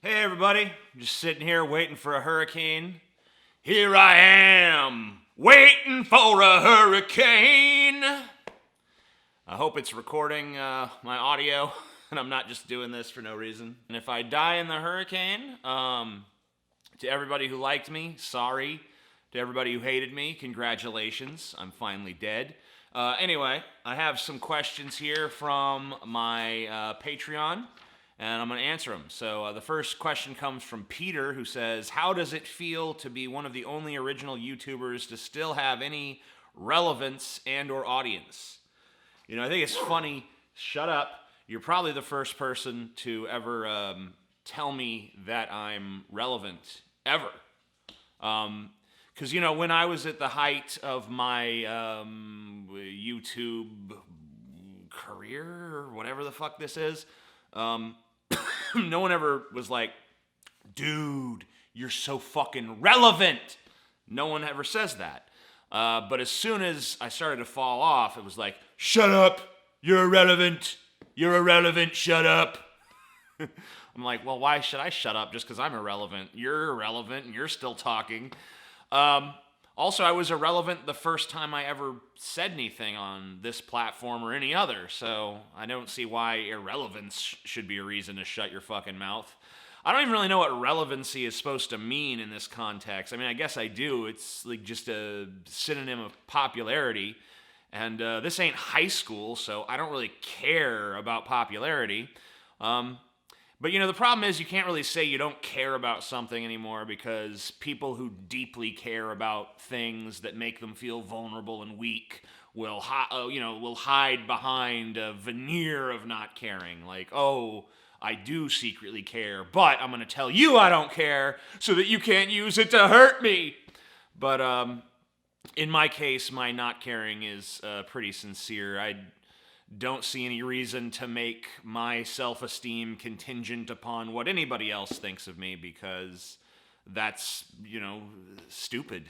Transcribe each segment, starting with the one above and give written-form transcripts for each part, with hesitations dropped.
Hey everybody, just sitting here waiting for a hurricane. Here I am, waiting for a hurricane. I hope it's recording my audio and I'm not just doing this for no reason. And if I die in the hurricane, to everybody who liked me, sorry. To everybody who hated me, congratulations, I'm finally dead. Anyway, I have some questions here from my Patreon, and I'm going to answer them. So the first question comes from Peter, who says, how does it feel to be one of the only original YouTubers to still have any relevance and or audience? You know, I think it's funny. Shut up. You're probably the first person to ever tell me that I'm relevant, ever. Because, you know, when I was at the height of my YouTube career, or whatever the fuck this is, no one ever was like, dude, you're so fucking relevant. No one ever says that. But as soon as I started to fall off, it was like, shut up, you're irrelevant, shut up. I'm like, well, why should I shut up just because I'm irrelevant? You're irrelevant and you're still talking. Also, I was irrelevant the first time I ever said anything on this platform or any other, so I don't see why irrelevance should be a reason to shut your fucking mouth. I don't even really know what relevancy is supposed to mean in this context. I mean, I guess I do. It's like just a synonym of popularity, and this ain't high school, so I don't really care about popularity. But, you know, the problem is you can't really say you don't care about something anymore because people who deeply care about things that make them feel vulnerable and weak will hide behind a veneer of not caring. Like, oh, I do secretly care, but I'm going to tell you I don't care so that you can't use it to hurt me. But in my case, my not caring is pretty sincere. I don't see any reason to make my self-esteem contingent upon what anybody else thinks of me because that's, you know, stupid.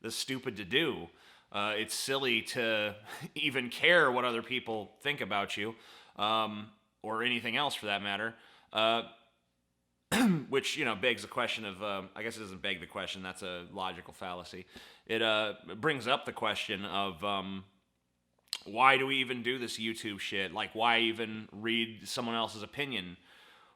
That's stupid to do. It's silly to even care what other people think about you, or anything else for that matter. Which, you know, begs the question of, I guess it doesn't beg the question, that's a logical fallacy. It brings up the question of, why do we even do this YouTube shit? Like, why even read someone else's opinion?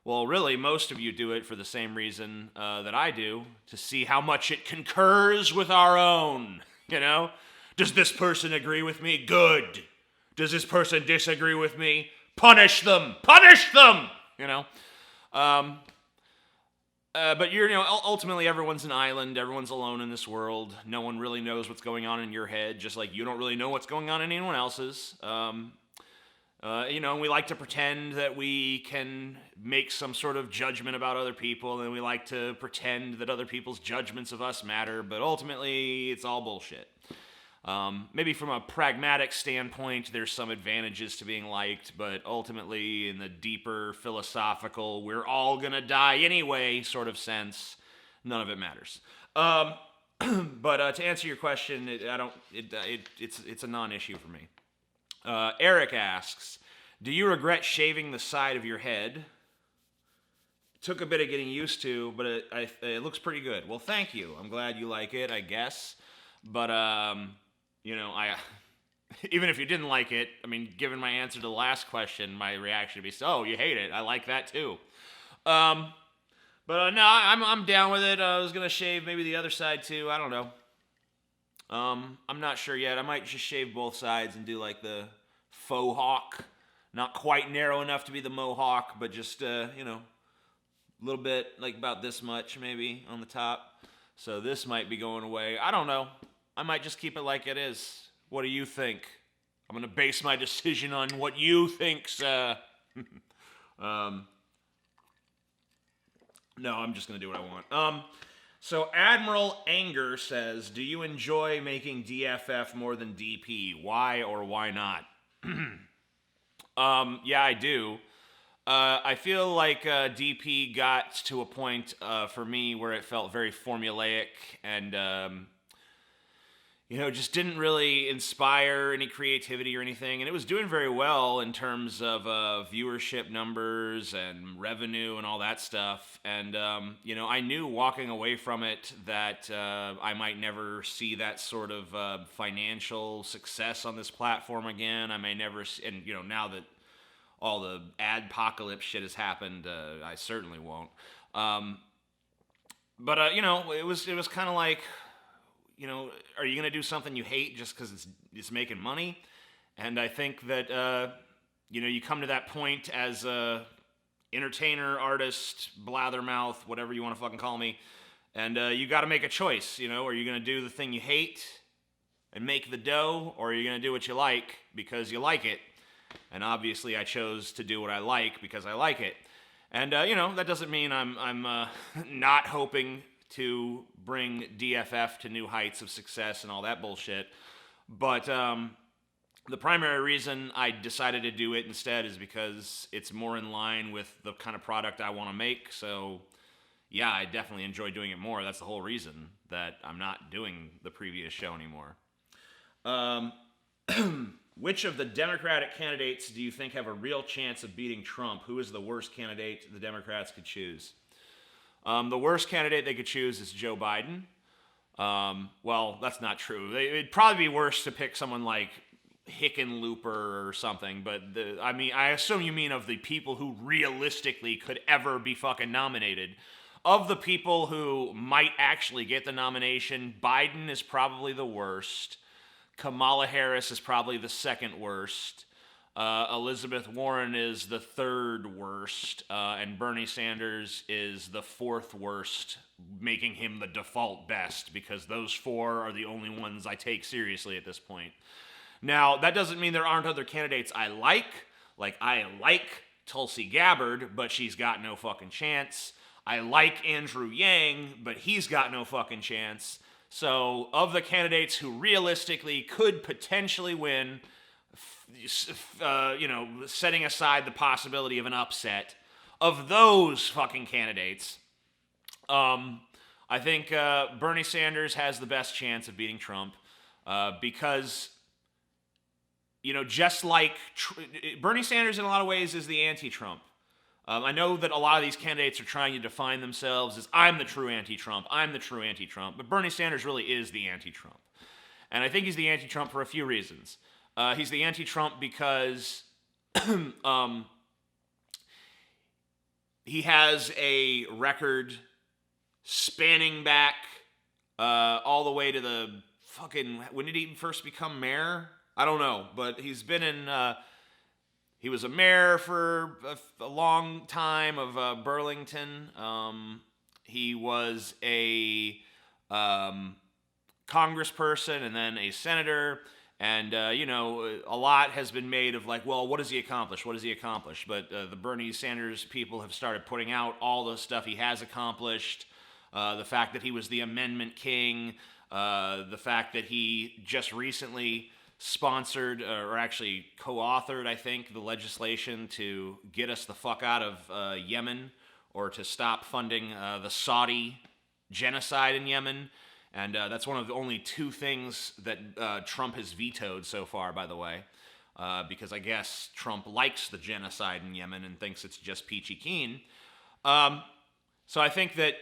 Well, really, most of you do it for the same reason that I do, to see how much it concurs with our own, you know? Does this person agree with me? Good. Does this person disagree with me? Punish them! Punish them! You know? But ultimately everyone's an island. Everyone's alone in this world. No one really knows what's going on in your head, just like you don't really know what's going on in anyone else's. We like to pretend that we can make some sort of judgment about other people, and we like to pretend that other people's judgments of us matter, but ultimately it's all bullshit. Maybe from a pragmatic standpoint, there's some advantages to being liked, but ultimately, in the deeper philosophical, we're all gonna die anyway sort of sense, none of it matters. But to answer your question, it's a non-issue for me. Eric asks, do you regret shaving the side of your head? It took a bit of getting used to, but it looks pretty good. Well, thank you. I'm glad you like it, I guess. But, even if you didn't like it, I mean, given my answer to the last question, my reaction would be, oh, you hate it. I like that too. No, I'm down with it. I was going to shave maybe the other side too. I don't know. I'm not sure yet. I might just shave both sides and do like the faux hawk. Not quite narrow enough to be the mohawk, but just, a little bit, like about this much maybe on the top. So this might be going away. I don't know. I might just keep it like it is. What do you think? I'm going to base my decision on what you think's, No, I'm just going to do what I want. So Admiral Anger says, do you enjoy making DFF more than DP? Why or why not? Yeah, I do. I feel like DP got to a point for me where it felt very formulaic and just didn't really inspire any creativity or anything. And it was doing very well in terms of viewership numbers and revenue and all that stuff. And, I knew walking away from it that I might never see that sort of financial success on this platform again. I may never, and, now that all the adpocalypse shit has happened, I certainly won't. But it was kind of like, are you going to do something you hate just because it's making money? And I think that, you come to that point as a entertainer, artist, blathermouth, whatever you want to fucking call me, and you got to make a choice, Are you going to do the thing you hate and make the dough, or are you going to do what you like because you like it? And obviously I chose to do what I like because I like it. And, that doesn't mean I'm not hoping to bring DFF to new heights of success and all that bullshit. But the primary reason I decided to do it instead is because it's more in line with the kind of product I want to make. So, yeah, I definitely enjoy doing it more. That's the whole reason that I'm not doing the previous show anymore. Which of the Democratic candidates do you think have a real chance of beating Trump? Who is the worst candidate the Democrats could choose? The worst candidate they could choose is Joe Biden. Well, that's not true. It'd probably be worse to pick someone like Hickenlooper or something, but I assume you mean of the people who realistically could ever be fucking nominated. Of the people who might actually get the nomination, Biden is probably the worst. Kamala Harris is probably the second worst. Elizabeth Warren is the third worst, and Bernie Sanders is the fourth worst, making him the default best, because those four are the only ones I take seriously at this point. Now, that doesn't mean there aren't other candidates I like. Like, I like Tulsi Gabbard, but she's got no fucking chance. I like Andrew Yang, but he's got no fucking chance. So, of the candidates who realistically could potentially win, setting aside the possibility of an upset, of those fucking candidates, I think Bernie Sanders has the best chance of beating Trump because, just like Bernie Sanders in a lot of ways is the anti-Trump. I know that a lot of these candidates are trying to define themselves as, I'm the true anti-Trump, but Bernie Sanders really is the anti-Trump. And I think he's the anti-Trump for a few reasons. He's the anti-Trump because he has a record spanning back all the way to the fucking, when did he first become mayor? I don't know, but he's been in... He was a mayor for a long time of Burlington. He was a congressperson and then a senator. And, a lot has been made of like, well, what does he accomplish? But the Bernie Sanders people have started putting out all the stuff he has accomplished. The fact that he was the Amendment King. The fact that he just recently sponsored or actually co-authored, I think, the legislation to get us the fuck out of Yemen, or to stop funding the Saudi genocide in Yemen. And that's one of the only two things that Trump has vetoed so far, by the way, because I guess Trump likes the genocide in Yemen and thinks it's just peachy keen. So I think that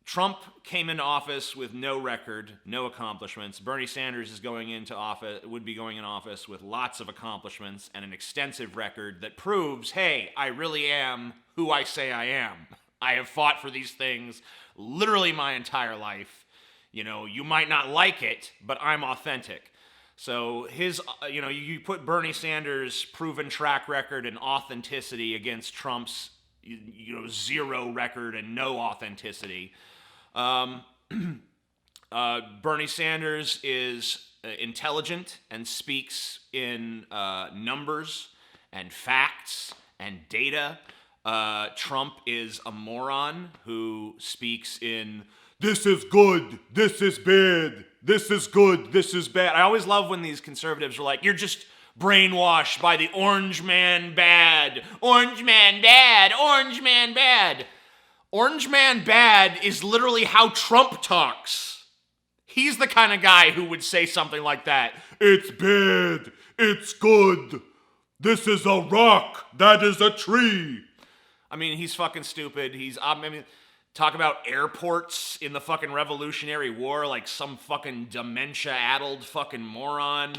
Trump came into office with no record, no accomplishments. Bernie Sanders would be going in office with lots of accomplishments and an extensive record that proves, hey, I really am who I say I am. I have fought for these things literally my entire life. You might not like it, but I'm authentic. So you put Bernie Sanders' proven track record and authenticity against Trump's, zero record and no authenticity. Bernie Sanders is intelligent and speaks in numbers and facts and data. Trump is a moron who speaks in, this is good, this is bad, this is good, this is bad. I always love when these conservatives are like, you're just brainwashed by the orange man bad, orange man bad, orange man bad. Orange man bad is literally how Trump talks. He's the kind of guy who would say something like that. It's bad. It's good. This is a rock. That is a tree. I mean, he's fucking stupid. Talk about airports in the fucking Revolutionary War like some fucking dementia-addled fucking moron.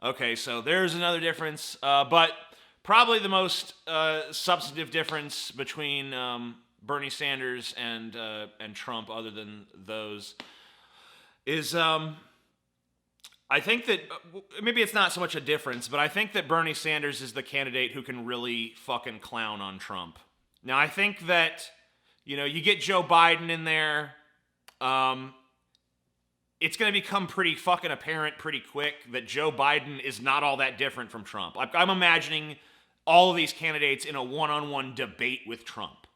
Okay, so there's another difference. But probably the most substantive difference between Bernie Sanders and Trump, other than those, is I think that maybe it's not so much a difference, but I think that Bernie Sanders is the candidate who can really fucking clown on Trump. Now, I think that, you get Joe Biden in there, it's going to become pretty fucking apparent pretty quick that Joe Biden is not all that different from Trump. I'm imagining all of these candidates in a one-on-one debate with Trump.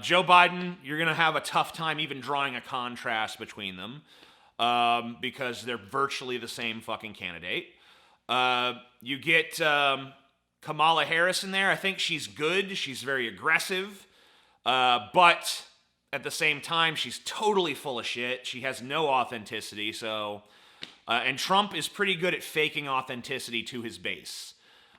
Joe Biden, you're going to have a tough time even drawing a contrast between them because they're virtually the same fucking candidate. You get Kamala Harris in there. I think she's good. She's very aggressive. But at the same time, she's totally full of shit. She has no authenticity. And Trump is pretty good at faking authenticity to his base.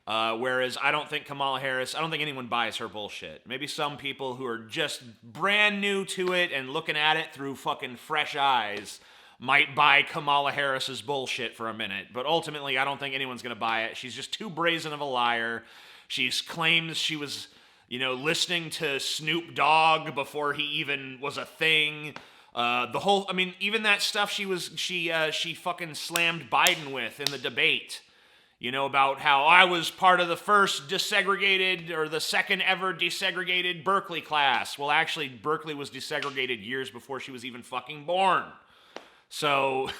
Whereas I don't think anyone buys her bullshit. Maybe some people who are just brand new to it and looking at it through fucking fresh eyes might buy Kamala Harris's bullshit for a minute. But ultimately, I don't think anyone's going to buy it. She's just too brazen of a liar. She claims she was, listening to Snoop Dogg before he even was a thing. Even that stuff she fucking slammed Biden with in the debate. About how I was part of the first desegregated or the second ever desegregated Berkeley class. Well, actually, Berkeley was desegregated years before she was even fucking born. So,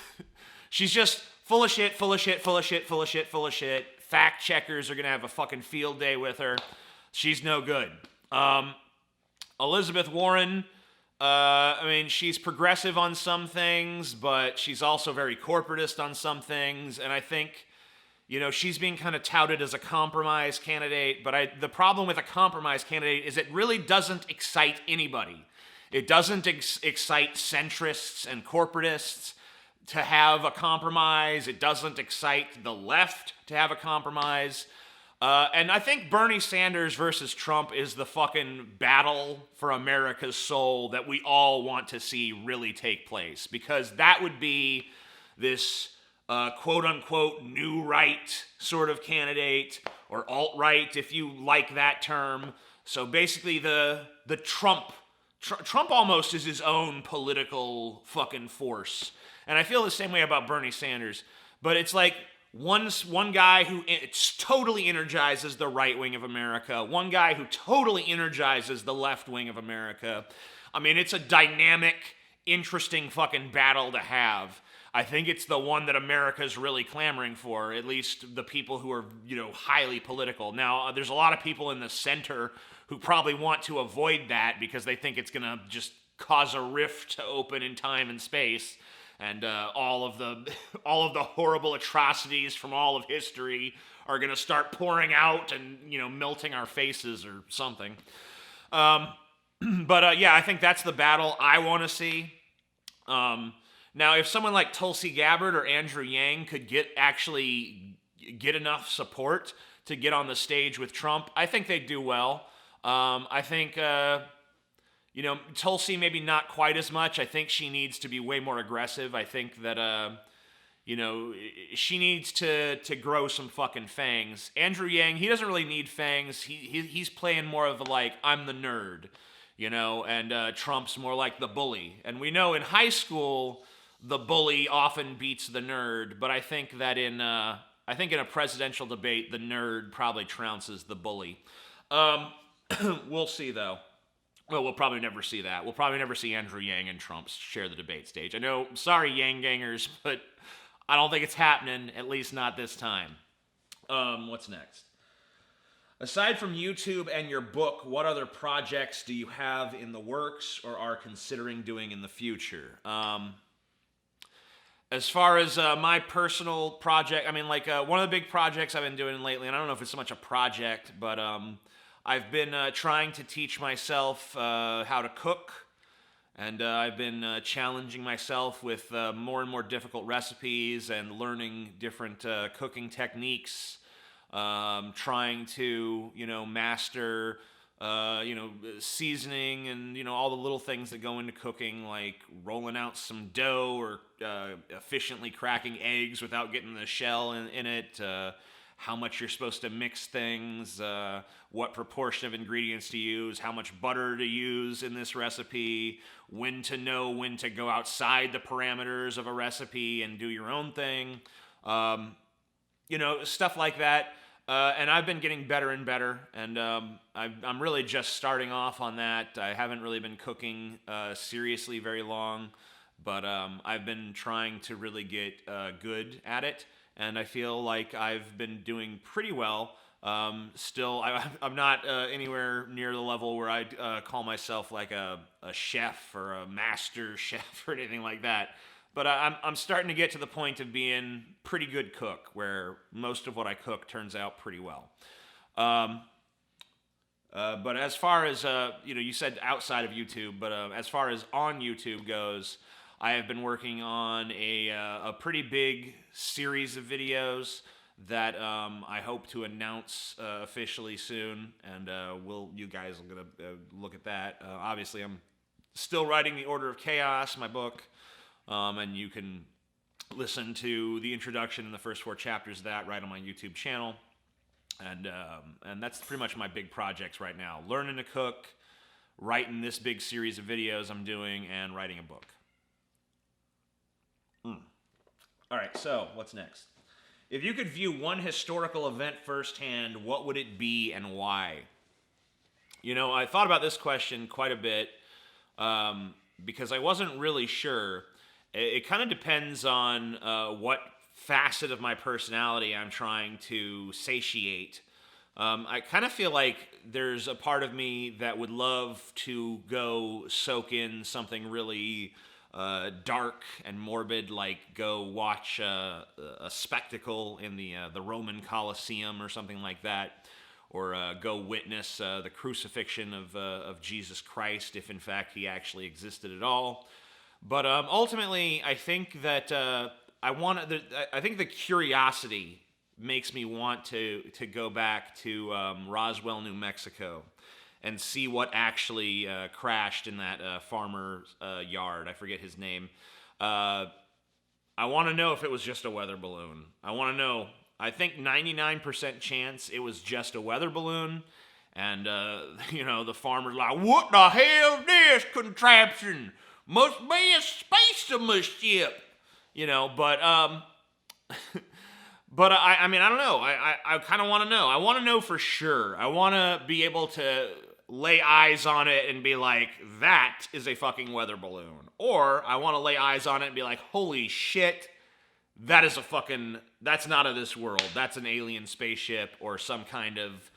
she's just full of shit, full of shit, full of shit, full of shit, full of shit. Fact checkers are going to have a fucking field day with her. She's no good. Elizabeth Warren, she's progressive on some things, but she's also very corporatist on some things. And I think, she's being kind of touted as a compromise candidate. But the problem with a compromise candidate is it really doesn't excite anybody. It doesn't excite centrists and corporatists to have a compromise. It doesn't excite the left to have a compromise. And I think Bernie Sanders versus Trump is the fucking battle for America's soul that we all want to see really take place. Because that would be this quote-unquote new right sort of candidate, or alt-right if you like that term. So basically the Trump almost is his own political fucking force. And I feel the same way about Bernie Sanders. But it's like one guy who totally energizes the right wing of America, one guy who totally energizes the left wing of America. I mean, it's a dynamic, interesting fucking battle to have. I think it's the one that America's really clamoring for, at least the people who are, highly political. Now, there's a lot of people in the center who probably want to avoid that because they think it's going to just cause a rift to open in time and space, and all of the horrible atrocities from all of history are going to start pouring out and melting our faces or something. But I think that's the battle I want to see. Now, if someone like Tulsi Gabbard or Andrew Yang could get enough support to get on the stage with Trump, I think they'd do well. I think, Tulsi maybe not quite as much. I think she needs to be way more aggressive. I think that, she needs to grow some fucking fangs. Andrew Yang, he doesn't really need fangs. He's playing more of I'm the nerd, and Trump's more like the bully. And we know in high school, the bully often beats the nerd, but I think that in a presidential debate, the nerd probably trounces the bully. We'll see, though. Well, we'll probably never see that. We'll probably never see Andrew Yang and Trump share the debate stage. I know, sorry, Yang gangers, but I don't think it's happening, at least not this time. What's next? Aside from YouTube and your book, what other projects do you have in the works or are considering doing in the future? As far as my personal project, one of the big projects I've been doing lately, and I don't know if it's so much a project, but I've been trying to teach myself how to cook And I've been challenging myself with more and more difficult recipes and learning different cooking techniques, trying to, master, seasoning and, all the little things that go into cooking, like rolling out some dough or efficiently cracking eggs without getting the shell in it, how much you're supposed to mix things, what proportion of ingredients to use, how much butter to use in this recipe, when to know when to go outside the parameters of a recipe and do your own thing, stuff like that. And I've been getting better and better, and I'm really just starting off on that. I haven't really been cooking seriously very long, but I've been trying to really get good at it. And I feel like I've been doing pretty well. Still, I'm not anywhere near the level where I'd call myself like a chef or a master chef or anything like that. But I'm starting to get to the point of being pretty good cook, where most of what I cook turns out pretty well. But as far as, you said outside of YouTube, but as far as on YouTube goes, I have been working on a pretty big series of videos that I hope to announce officially soon, and you guys are gonna look at that. Obviously, I'm still writing The Order of Chaos, my book, and you can listen to the introduction and the first 4 chapters of that right on my YouTube channel, and that's pretty much my big projects right now: learning to cook, writing this big series of videos I'm doing, and writing a book. All right, so what's next? If you could view one historical event firsthand, what would it be and why? I thought about this question quite a bit because I wasn't really sure. It kind of depends on what facet of my personality I'm trying to satiate. I kind of feel like there's a part of me that would love to go soak in something really dark and morbid, like go watch a spectacle in the Roman Colosseum or something like that, or go witness the crucifixion of Jesus Christ, if in fact he actually existed at all. But ultimately, I think that I think the curiosity makes me want to go back to Roswell, New Mexico, and see what actually crashed in that farmer's yard. I forget his name. I want to know if it was just a weather balloon. I want to know. I think 99% chance it was just a weather balloon. And, the farmer's like, what the hell is this contraption? Must be a space ship. But but I mean, I don't know. I kind of want to know. I want to know for sure. I want to be able to lay eyes on it and be like, that is a fucking weather balloon. Or I want to lay eyes on it and be like, holy shit, that's not of this world. That's an alien spaceship or some kind of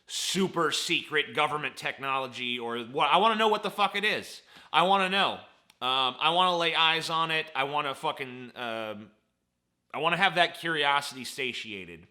super secret government technology or what. I want to know what the fuck it is. I want to know. I want to lay eyes on it. I want to fucking, I want to have that curiosity satiated.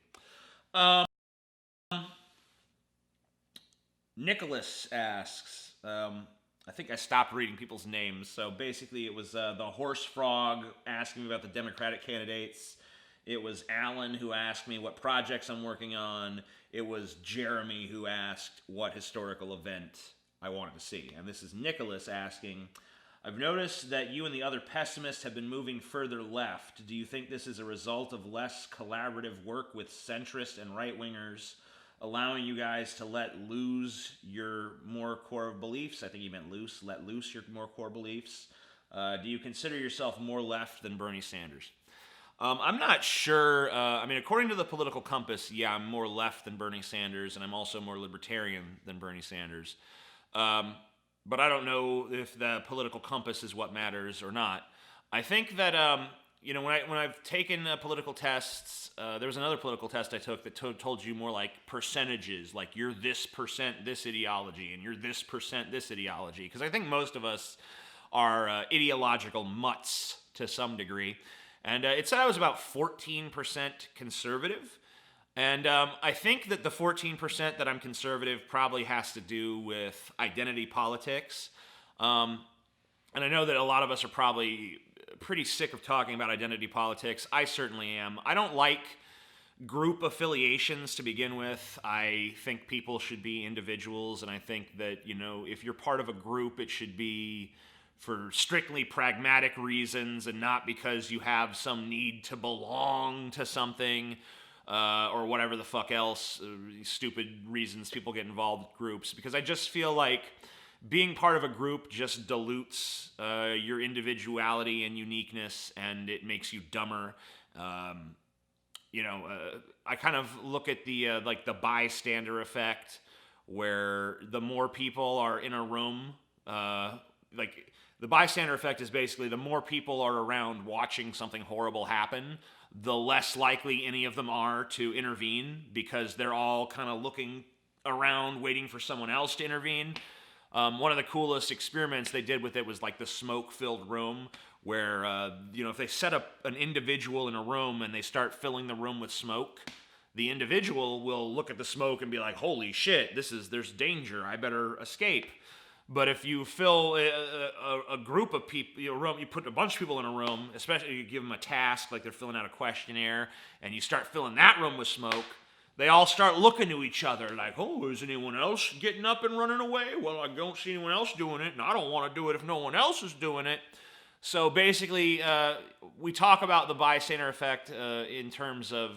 Nicholas asks, I think I stopped reading people's names. So basically it was the Horse Frog asking me about the Democratic candidates. It was Alan who asked me what projects I'm working on. It was Jeremy who asked what historical event I wanted to see. And this is Nicholas asking, I've noticed that you and the other pessimists have been moving further left. Do you think this is a result of less collaborative work with centrists and right-wingers, allowing you guys to let loose your more core beliefs? I think he meant loose. Let loose your more core beliefs. Do you consider yourself more left than Bernie Sanders? I'm not sure. I mean, according to the political compass, yeah, I'm more left than Bernie Sanders, and I'm also more libertarian than Bernie Sanders. But I don't know if the political compass is what matters or not. I think that, when I've taken political tests, there was another political test I took that told you more like percentages, like you're this percent this ideology and you're this percent this ideology. Because I think most of us are ideological mutts to some degree. And it said I was about 14% conservative. And I think that the 14% that I'm conservative probably has to do with identity politics. and I know that a lot of us are probably pretty sick of talking about identity politics. I certainly am. I don't like group affiliations to begin with. I think people should be individuals, and I think that, you know, if you're part of a group, it should be for strictly pragmatic reasons and not because you have some need to belong to something or whatever the fuck else, stupid reasons people get involved with groups. Because I just feel like being part of a group just dilutes your individuality and uniqueness, and it makes you dumber. I kind of look at the like the bystander effect, where the more people are in a room, like the bystander effect is basically the more people are around watching something horrible happen, the less likely any of them are to intervene because they're all kind of looking around waiting for someone else to intervene. One of the coolest experiments they did with it was like the smoke-filled room, where if they set up an individual in a room and they start filling the room with smoke, the individual will look at the smoke and be like, "Holy shit, there's danger. I better escape." But if you fill a group of people, you put a bunch of people in a room, especially you give them a task like they're filling out a questionnaire, and you start filling that room with smoke, they all start looking to each other like, "Oh, is anyone else getting up and running away? Well, I don't see anyone else doing it, and I don't want to do it if no one else is doing it." So basically, we talk about the bystander effect in terms of,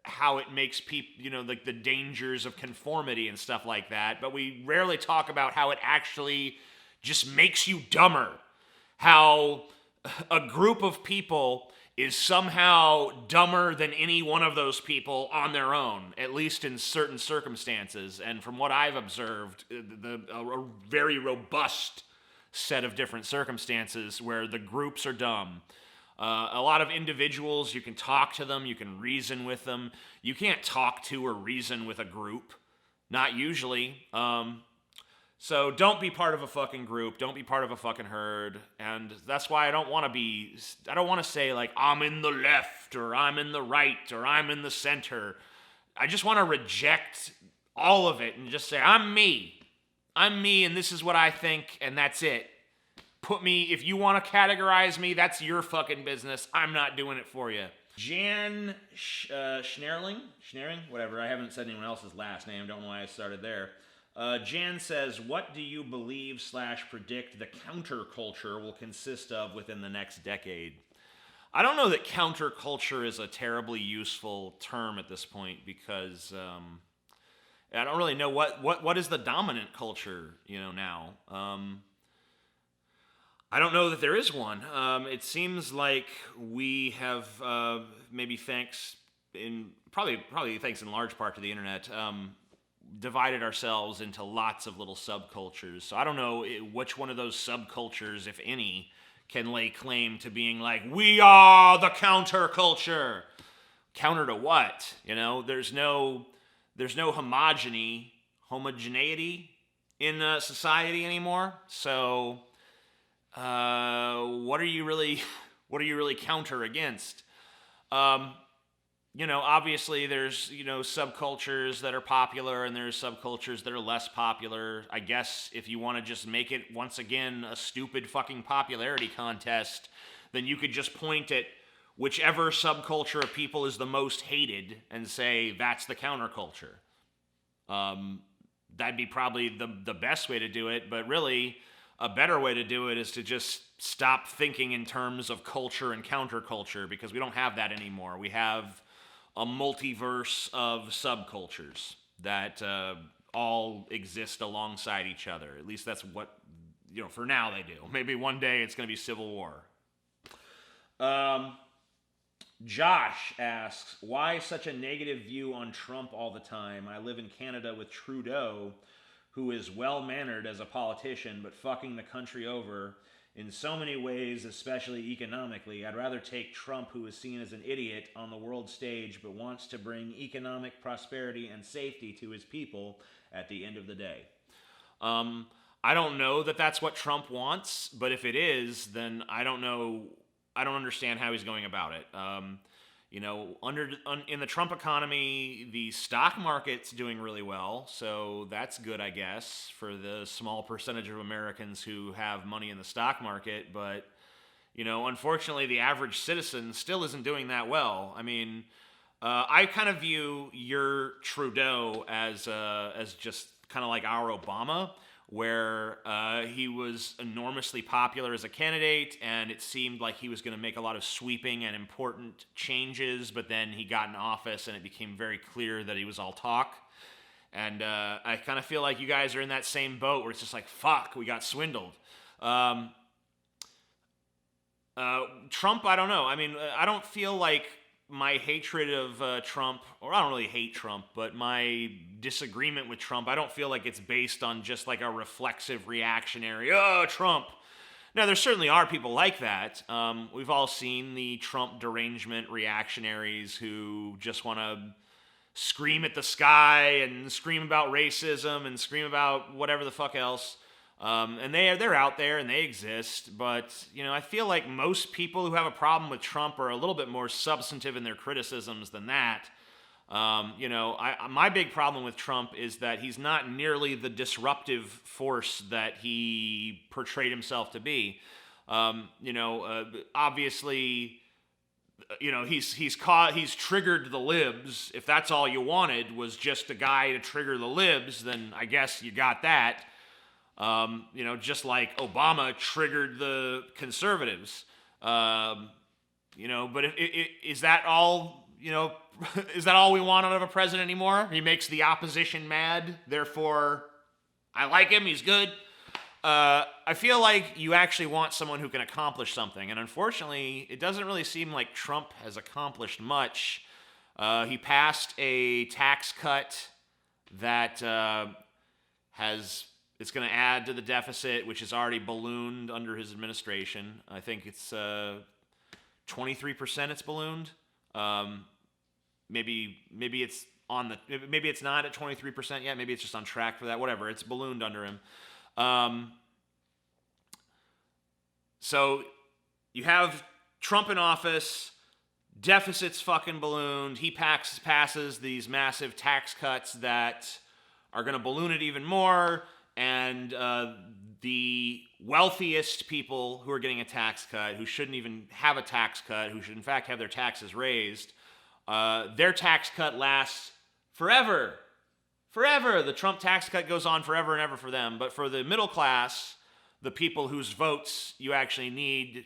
how it makes people, like the dangers of conformity and stuff like that. But we rarely talk about how it actually just makes you dumber. How a group of people is somehow dumber than any one of those people on their own, at least in certain circumstances. And from what I've observed, a very robust set of different circumstances where the groups are dumb. A lot of individuals, you can talk to them, you can reason with them. You can't talk to or reason with a group. Not usually. So don't be part of a fucking group. Don't be part of a fucking herd. And that's why I don't want to say like, I'm in the left, or I'm in the right, or I'm in the center. I just want to reject all of it and just say, I'm me. I'm me, and this is what I think, and that's it. Put me, if you want to categorize me, that's your fucking business. I'm not doing it for you. Jan Schneering, whatever. I haven't said anyone else's last name. Don't know why I started there. Jan says, what do you believe / predict the counterculture will consist of within the next decade? I don't know that counterculture is a terribly useful term at this point because I don't really know what is the dominant culture, now. I don't know that there is one. It seems like we have maybe probably thanks in large part to the internet, divided ourselves into lots of little subcultures. So I don't know which one of those subcultures, if any, can lay claim to being like, we are the counterculture. Counter to what? There's no homogeneity in society anymore. So what are you really counter against? Obviously there's, subcultures that are popular and there's subcultures that are less popular. I guess if you want to just make it, once again, a stupid fucking popularity contest, then you could just point at whichever subculture of people is the most hated and say, that's the counterculture. That'd be probably the best way to do it, but really, a better way to do it is to just stop thinking in terms of culture and counterculture, because we don't have that anymore. We have a multiverse of subcultures that all exist alongside each other. At least that's what, for now they do. Maybe one day it's going to be civil war. Josh asks, why such a negative view on Trump all the time? I live in Canada with Trudeau, who is well-mannered as a politician, but fucking the country over in so many ways, especially economically. I'd rather take Trump, who is seen as an idiot on the world stage, but wants to bring economic prosperity and safety to his people at the end of the day. I don't know that that's what Trump wants, but if it is, then I don't understand how he's going about it. in the Trump economy, the stock market's doing really well, so that's good, I guess, for the small percentage of Americans who have money in the stock market. But unfortunately, the average citizen still isn't doing that well. I mean, I kind of view your Trudeau as just kind of like our Obama, where he was enormously popular as a candidate, and it seemed like he was going to make a lot of sweeping and important changes, but then he got in office, and it became very clear that he was all talk. And I kind of feel like you guys are in that same boat, where it's just like, fuck, we got swindled. Trump, I don't know. I mean, I don't feel like my hatred of Trump, or I don't really hate Trump, but my disagreement with Trump, I don't feel like it's based on just like a reflexive reactionary, oh, Trump. Now, there certainly are people like that. We've all seen the Trump derangement reactionaries who just want to scream at the sky and scream about racism and scream about whatever the fuck else. And they're out there and they exist, but I feel like most people who have a problem with Trump are a little bit more substantive in their criticisms than that. My big problem with Trump is that he's not nearly the disruptive force that he portrayed himself to be. Obviously, he's triggered the libs. If that's all you wanted was just a guy to trigger the libs, then I guess you got that. Just like Obama triggered the conservatives, but is that all, is that all we want out of a president anymore? He makes the opposition mad, therefore I like him, he's good. I feel like you actually want someone who can accomplish something, and unfortunately, it doesn't really seem like Trump has accomplished much. He passed a tax cut that it's going to add to the deficit, which is already ballooned under his administration. I think it's 23% it's ballooned. Maybe it's maybe it's not at 23% yet. Maybe it's just on track for that. Whatever. It's ballooned under him. So you have Trump in office, deficit's fucking ballooned. He passes these massive tax cuts that are going to balloon it even more. And the wealthiest people who are getting a tax cut, who shouldn't even have a tax cut, who should in fact have their taxes raised, their tax cut lasts forever. Forever. The Trump tax cut goes on forever and ever for them. But for the middle class, the people whose votes you actually need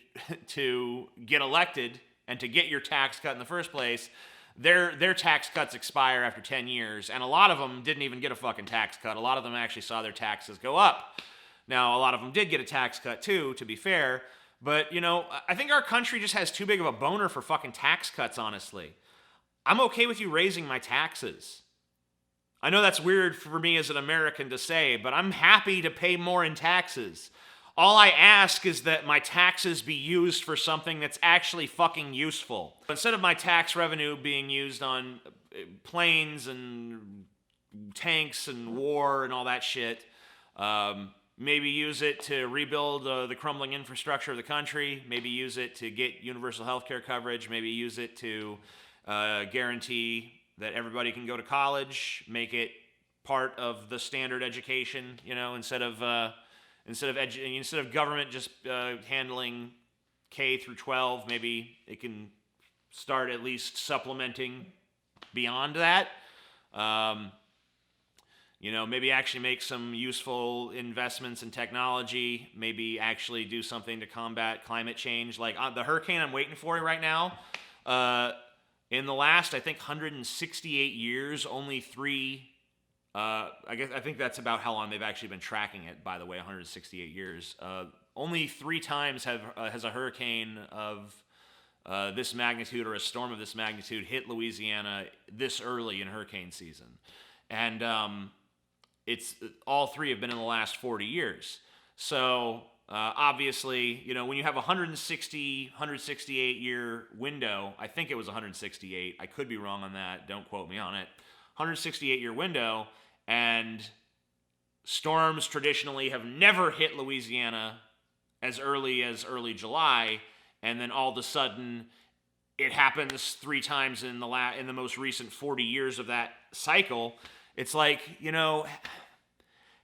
to get elected and to get your tax cut in the first place, their tax cuts expire after 10 years, and a lot of them didn't even get a fucking tax cut. A lot of them actually saw their taxes go up. Now, a lot of them did get a tax cut too, to be fair, but, I think our country just has too big of a boner for fucking tax cuts, honestly. I'm okay with you raising my taxes. I know that's weird for me as an American to say, but I'm happy to pay more in taxes. All I ask is that my taxes be used for something that's actually fucking useful. Instead of my tax revenue being used on planes and tanks and war and all that shit, maybe use it to rebuild the crumbling infrastructure of the country, maybe use it to get universal health care coverage, maybe use it to guarantee that everybody can go to college, make it part of the standard education, instead of government just handling K through 12, maybe it can start at least supplementing beyond that. Maybe actually make some useful investments in technology. Maybe actually do something to combat climate change. Like the hurricane I'm waiting for right now. In the last, I think, 168 years, only three. I think that's about how long they've actually been tracking it, by the way, 168 years. Only 3 times has a hurricane of this magnitude or a storm of this magnitude hit Louisiana this early in hurricane season. And it's all 3 have been in the last 40 years. So obviously, when you have a 168 year window, I think it was 168. I could be wrong on that. Don't quote me on it. 168 year window. And storms traditionally have never hit Louisiana as early July, and then all of a sudden it happens 3 times in the most recent 40 years of that cycle. It's like,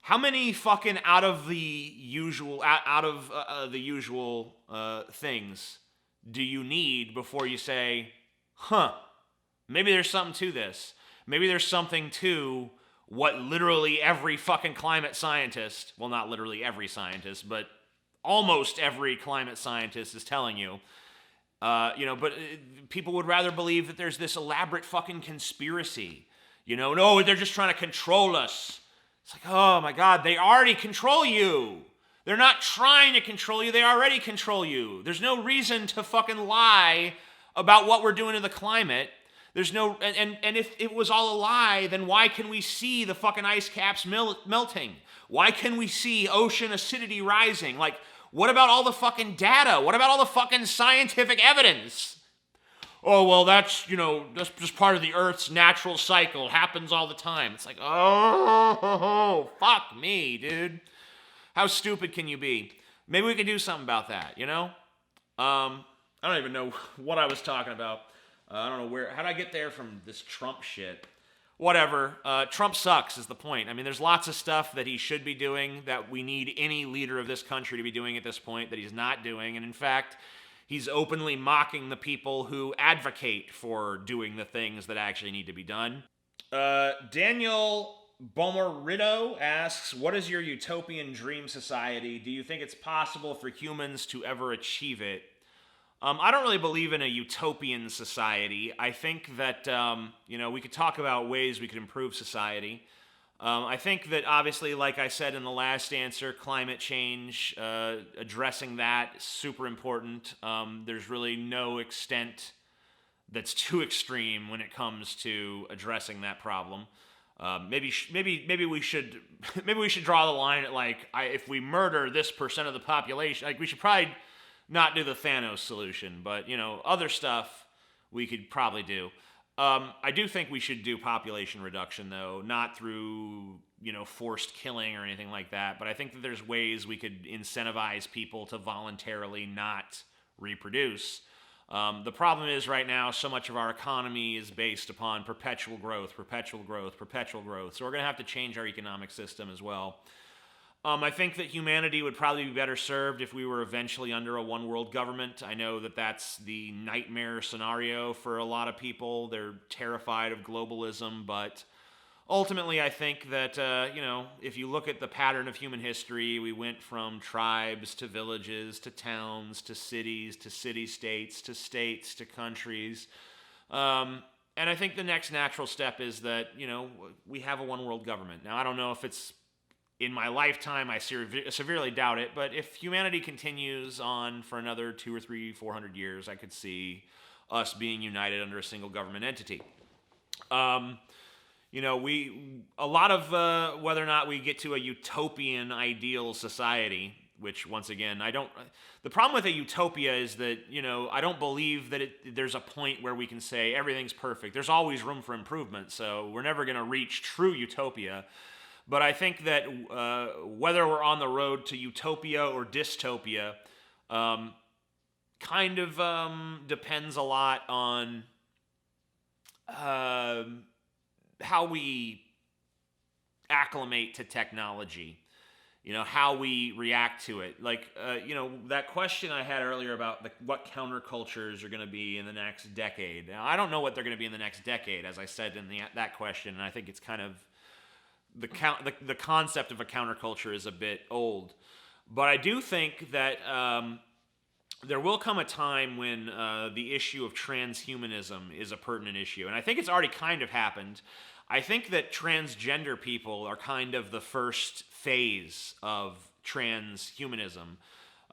how many fucking out of the usual things do you need before you say, maybe there's something to this. Maybe there's something to what literally every fucking climate scientist, well, not literally every scientist, but almost every climate scientist is telling you. But people would rather believe that there's this elaborate fucking conspiracy. No, they're just trying to control us. It's like, oh my God, they already control you. They're not trying to control you, they already control you. There's no reason to fucking lie about what we're doing to the climate. There's no, and if it was all a lie, then why can we see the fucking ice caps melting? Why can we see ocean acidity rising? Like, what about all the fucking data? What about all the fucking scientific evidence? Oh, well, that's just part of the Earth's natural cycle. It happens all the time. It's like, oh, fuck me, dude. How stupid can you be? Maybe we could do something about that, I don't even know what I was talking about. I don't know how did I get there from this Trump shit? Whatever. Trump sucks is the point. I mean, there's lots of stuff that he should be doing that we need any leader of this country to be doing at this point that he's not doing. And in fact, he's openly mocking the people who advocate for doing the things that actually need to be done. Daniel Bomarito asks, what is your utopian dream society? Do you think it's possible for humans to ever achieve it? I don't really believe in a utopian society. I think that, we could talk about ways we could improve society. I think that, obviously, like I said in the last answer, climate change, addressing that is super important. There's really no extent that's too extreme when it comes to addressing that problem. Maybe we should draw the line at if we murder this percent of the population, we should probably not do the Thanos solution, but other stuff we could probably do. I do think we should do population reduction, though, not through forced killing or anything like that. But I think that there's ways we could incentivize people to voluntarily not reproduce. The problem is right now, so much of our economy is based upon perpetual growth. So we're going to have to change our economic system as well. I think that humanity would probably be better served if we were eventually under a one-world government. I know that that's the nightmare scenario for a lot of people. They're terrified of globalism, but ultimately I think that, if you look at the pattern of human history, we went from tribes to villages to towns to cities to city-states to states to countries. And I think the next natural step is that, we have a one-world government. Now, I don't know if it's in my lifetime, I severely doubt it, but if humanity continues on for another 200 or 300, 400 years, I could see us being united under a single government entity. A lot of whether or not we get to a utopian ideal society, which once again, the problem with a utopia is that, I don't believe that there's a point where we can say everything's perfect. There's always room for improvement, so we're never going to reach true utopia. But I think that whether we're on the road to utopia or dystopia kind of depends a lot on how we acclimate to technology, how we react to it. That question I had earlier about what countercultures are going to be in the next decade. Now, I don't know what they're going to be in the next decade, as I said in that question, and I think it's kind of the concept of a counterculture is a bit old. But I do think that there will come a time when the issue of transhumanism is a pertinent issue. And I think it's already kind of happened. I think that transgender people are kind of the first phase of transhumanism.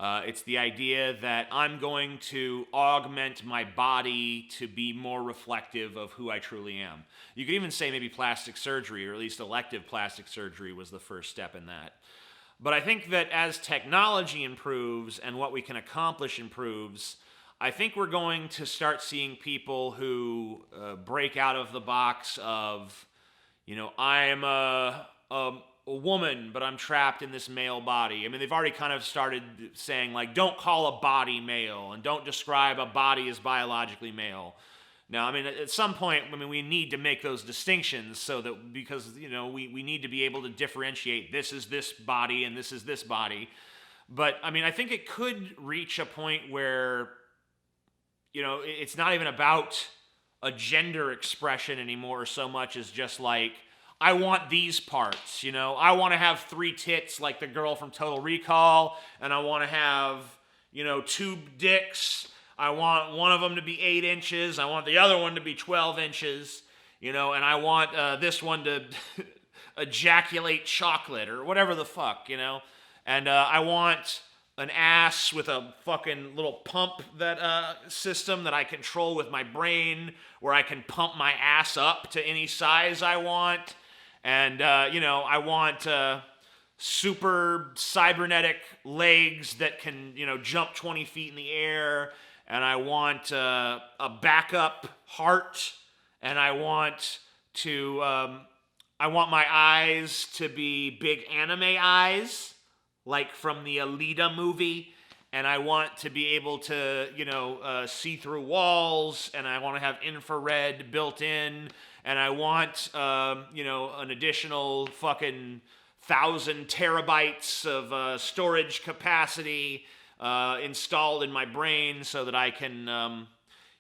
It's the idea that I'm going to augment my body to be more reflective of who I truly am. You could even say maybe plastic surgery, or at least elective plastic surgery, was the first step in that. But I think that as technology improves and what we can accomplish improves, I think we're going to start seeing people who break out of the box of, I'm a a woman, but I'm trapped in this male body. I mean, they've already kind of started saying, like, don't call a body male and don't describe a body as biologically male. Now, I mean, at some point, I mean, we need to make those distinctions so that, because, you know, we need to be able to differentiate this is this body and this is this body. But, I mean, I think it could reach a point where, you know, it's not even about a gender expression anymore so much as just like, I want these parts, you know? I want to have 3 tits like the girl from Total Recall, and I want to have, you know, 2 dicks. I want one of them to be 8 inches. I want the other one to be 12 inches, you know, and I want this one to ejaculate chocolate or whatever the fuck, you know? And I want an ass with a fucking little pump that system that I control with my brain, where I can pump my ass up to any size I want. And, you know, I want super cybernetic legs that can, you know, jump 20 feet in the air. And I want a backup heart. And I want my eyes to be big anime eyes, like from the Alita movie, and I want to be able to, you know, see through walls, and I want to have infrared built in, and I want, you know, an additional fucking 1,000 terabytes of storage capacity installed in my brain so that I can,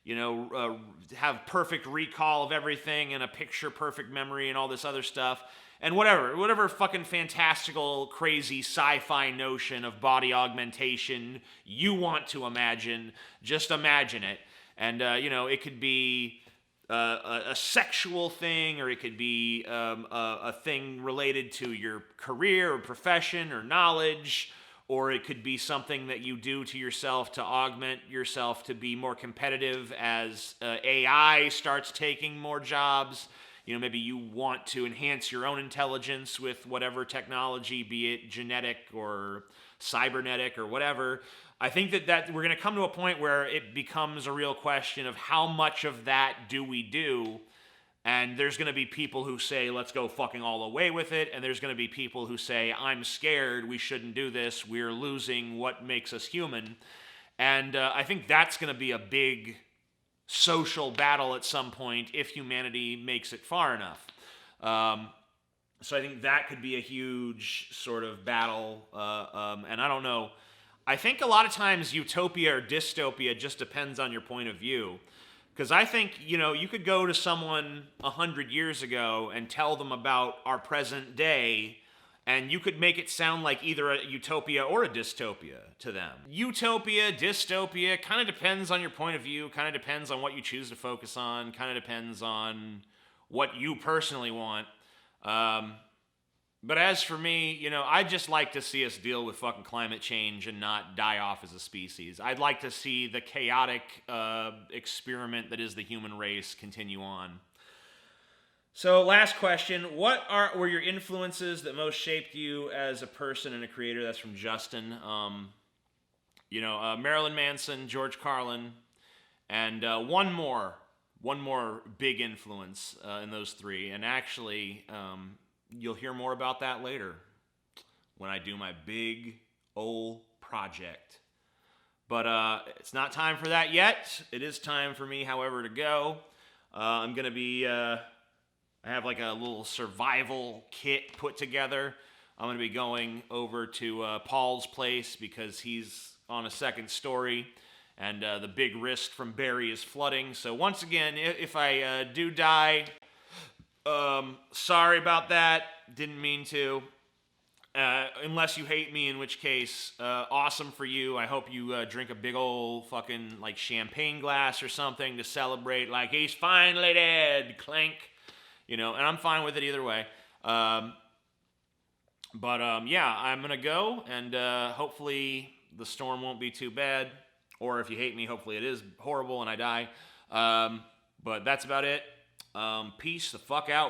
you know, have perfect recall of everything and a picture-perfect memory and all this other stuff. And whatever fucking fantastical, crazy sci-fi notion of body augmentation you want to imagine, just imagine it. And, you know, it could be a sexual thing, or it could be a thing related to your career or profession or knowledge, or it could be something that you do to yourself to augment yourself to be more competitive as AI starts taking more jobs. You know, maybe you want to enhance your own intelligence with whatever technology, be it genetic or cybernetic or whatever. I think that we're going to come to a point where it becomes a real question of how much of that do we do? And there's going to be people who say, let's go fucking all the way with it. And there's going to be people who say, I'm scared, we shouldn't do this, we're losing what makes us human. And I think that's going to be a big social battle at some point if humanity makes it far enough. So I think that could be a huge sort of battle. And I don't know. I think a lot of times utopia or dystopia just depends on your point of view. Because I think, you know, you could go to someone 100 years ago and tell them about our present day, and you could make it sound like either a utopia or a dystopia to them. Utopia, dystopia, kind of depends on your point of view, kind of depends on what you choose to focus on, kind of depends on what you personally want. But as for me, you know, I'd just like to see us deal with fucking climate change and not die off as a species. I'd like to see the chaotic experiment that is the human race continue on. So, last question. What were your influences that most shaped you as a person and a creator? That's from Justin. You know, Marilyn Manson, George Carlin, and one more big influence in those 3. And actually, you'll hear more about that later when I do my big old project. But it's not time for that yet. It is time for me, however, to go. I'm going to be... I have like a little survival kit put together. I'm going to be going over to Paul's place because he's on a 2nd story, and the big risk from Barry is flooding. So once again, if I do die, sorry about that. Didn't mean to. Unless you hate me, in which case, awesome for you. I hope you drink a big old fucking like champagne glass or something to celebrate, like he's finally dead, clink. You know, and I'm fine with it either way. Yeah, I'm going to go, and hopefully the storm won't be too bad. Or if you hate me, hopefully it is horrible and I die. But that's about it. Peace the fuck out.